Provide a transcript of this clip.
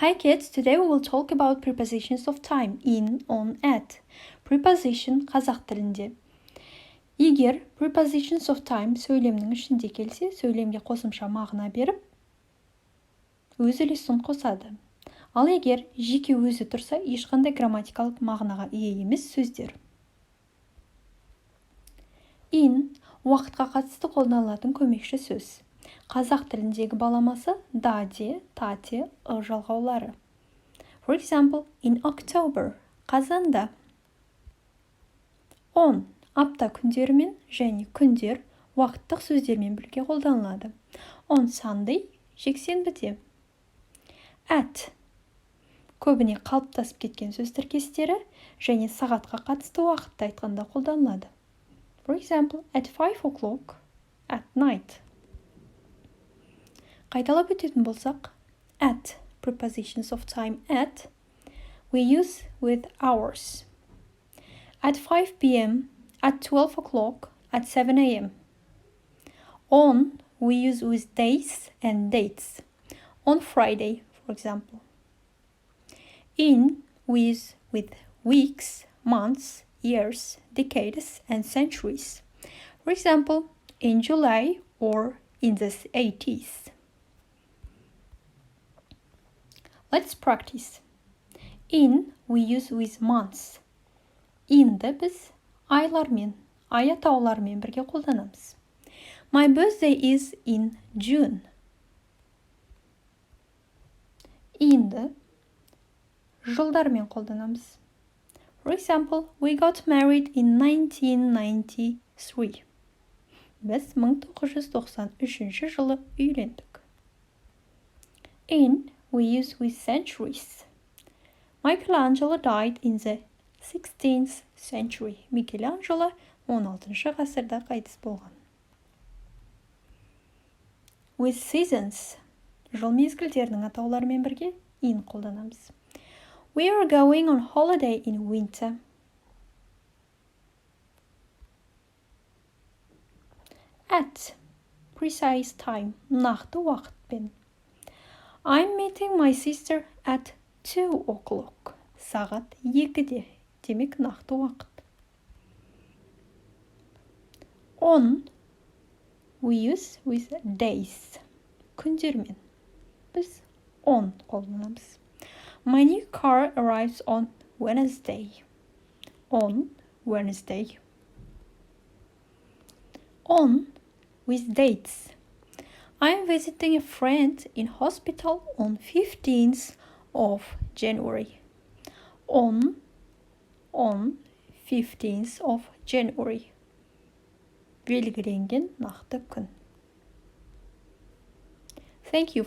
Hi kids, today we will talk about prepositions of time in, on, at. Preposition қазақ тілінде. Егер prepositions of time сөйлемнің ішінде келсе, сөйлемге қосымша мағына беріп, өз үлесін қосады. Ал егер жеке өзі тұрса, ешқандай грамматикалық мағынаға ие емес сөздер. In уақытқа қатысты қолданылатын көмекші сөз. Қазақ тіліндегі баламасы даде, тате, жалғаулары. For example, in October, қазанда. On, апта күндермен және күндер уақыттық сөздермен бірге қолданылады. On Sunday, жексенбіде. At, көбіне қалыптасып кеткен сөз тіркестері және сағатқа қатысты уақытты айтқанда қолданылады. For example, at 5 o'clock, at night. Қайталап өтетін болсақ, at, prepositions of time at, we use with hours. At 5 p.m., at 12 o'clock, at 7 a.m. On, we use with days and dates. On Friday, for example. In, we use with weeks, months, years, decades, and centuries. For example, in July or in the 80s. Let's practice. In, we use with months. In'ді біз айлармен, ай атаулармен бірге қолданамыз. My birthday is in June. In'ді жылдармен қолданамыз. For example, we got married in 1993. Біз 1993 жылы үйлендік. In, we use with centuries. Michelangelo died in the 16th century. Michelangelo 16 ғасырда қайтыс болған. With seasons. Жыл мезгілдерінің атауларымен бірге in қолданамыз. We are going on holiday in winter. At precise time, нақты уақытпен. I'm meeting my sister at 2 o'clock. Сағат 2-де, демек нақты уақыт. On, we use with days. Күндермен. Біз on қолданамыз. My new car arrives on Wednesday. On Wednesday. On with dates. I'm visiting a friend in hospital on 15th of January. On 15th of January. Белгіленген нақты күн. Thank you